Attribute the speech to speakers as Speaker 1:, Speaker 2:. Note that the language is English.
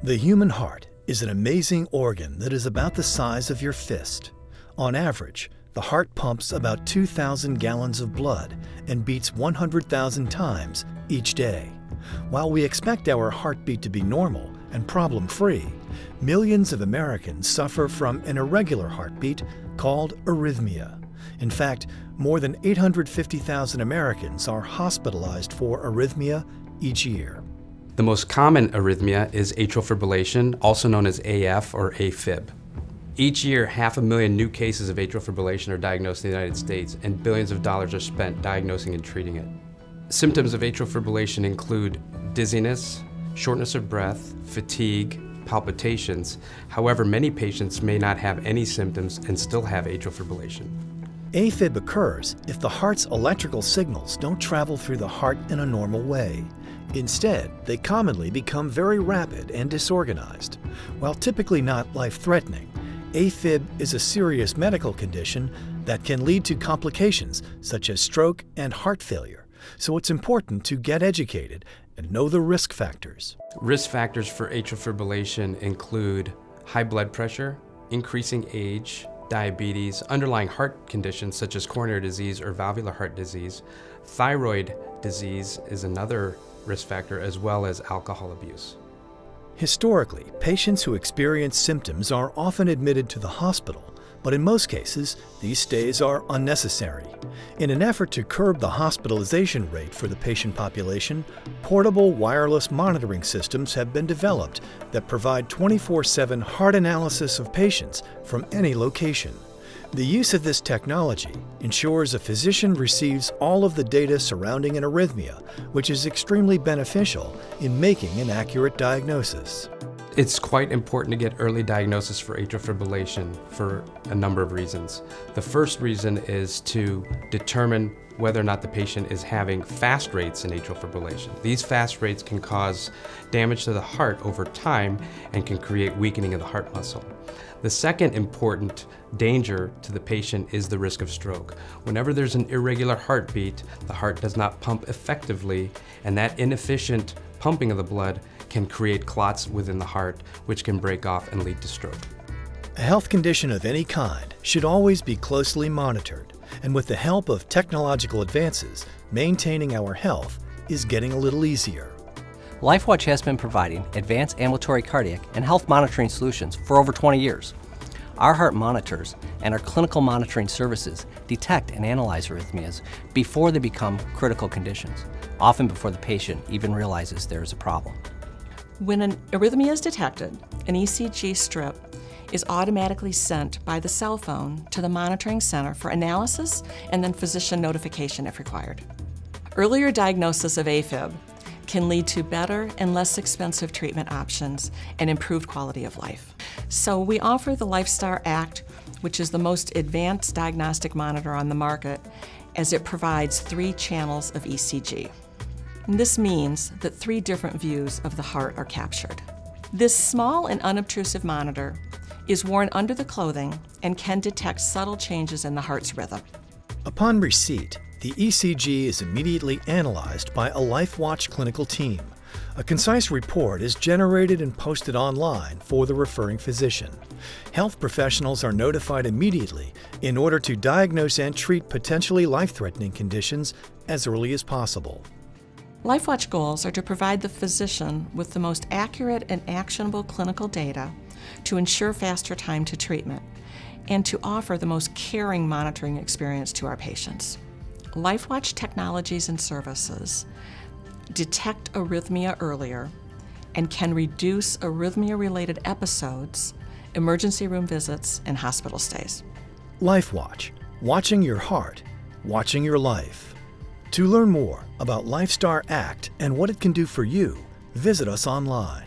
Speaker 1: The human heart is an amazing organ that is about the size of your fist. On average, the heart pumps about 2,000 gallons of blood and beats 100,000 times each day. While we expect our heartbeat to be normal and problem-free, millions of Americans suffer from an irregular heartbeat called arrhythmia. In fact, more than 850,000 Americans are hospitalized for arrhythmia each year.
Speaker 2: The most common arrhythmia is atrial fibrillation, also known as AF or AFib. Each year, 500,000 new cases of atrial fibrillation are diagnosed in the United States, and billions of dollars are spent diagnosing and treating it. Symptoms of atrial fibrillation include dizziness, shortness of breath, fatigue, palpitations. However, many patients may not have any symptoms and still have atrial fibrillation.
Speaker 1: AFib occurs if the heart's electrical signals don't travel through the heart in a normal way. Instead, they commonly become very rapid and disorganized. While typically not life-threatening, AFib is a serious medical condition that can lead to complications such as stroke and heart failure. So it's important to get educated and know the risk factors.
Speaker 2: Risk factors for atrial fibrillation include high blood pressure, increasing age, diabetes, underlying heart conditions such as coronary disease or valvular heart disease. Thyroid disease is another risk factor, as well as alcohol abuse.
Speaker 1: Historically, patients who experience symptoms are often admitted to the hospital, but in most cases, these stays are unnecessary. In an effort to curb the hospitalization rate for the patient population, portable wireless monitoring systems have been developed that provide 24/7 heart analysis of patients from any location. The use of this technology ensures a physician receives all of the data surrounding an arrhythmia, which is extremely beneficial in making an accurate diagnosis.
Speaker 2: It's quite important to get early diagnosis for atrial fibrillation for a number of reasons. The first reason is to determine whether or not the patient is having fast rates in atrial fibrillation. These fast rates can cause damage to the heart over time and can create weakening of the heart muscle. The second important danger to the patient is the risk of stroke. Whenever there's an irregular heartbeat, the heart does not pump effectively, and that inefficient pumping of the blood can create clots within the heart, which can break off and lead to stroke.
Speaker 1: A health condition of any kind should always be closely monitored, and with the help of technological advances, maintaining our health is getting a little easier.
Speaker 3: LifeWatch has been providing advanced ambulatory cardiac and health monitoring solutions for over 20 years. Our heart monitors and our clinical monitoring services detect and analyze arrhythmias before they become critical conditions, often before the patient even realizes there is a problem.
Speaker 4: When an arrhythmia is detected, an ECG strip is automatically sent by the cell phone to the monitoring center for analysis and then physician notification if required. Earlier diagnosis of AFib can lead to better and less expensive treatment options and improved quality of life. So we offer the LifeStar Act, which is the most advanced diagnostic monitor on the market, as it provides 3 channels of ECG. And this means that 3 different views of the heart are captured. This small and unobtrusive monitor is worn under the clothing and can detect subtle changes in the heart's rhythm.
Speaker 1: Upon receipt, the ECG is immediately analyzed by a LifeWatch clinical team. A concise report is generated and posted online for the referring physician. Health professionals are notified immediately in order to diagnose and treat potentially life-threatening conditions as early as possible.
Speaker 4: LifeWatch goals are to provide the physician with the most accurate and actionable clinical data to ensure faster time to treatment and to offer the most caring monitoring experience to our patients. LifeWatch technologies and services detect arrhythmia earlier and can reduce arrhythmia-related episodes, emergency room visits, and hospital stays.
Speaker 1: LifeWatch, watching your heart, watching your life. To learn more about LifeStar Act and what it can do for you, visit us online.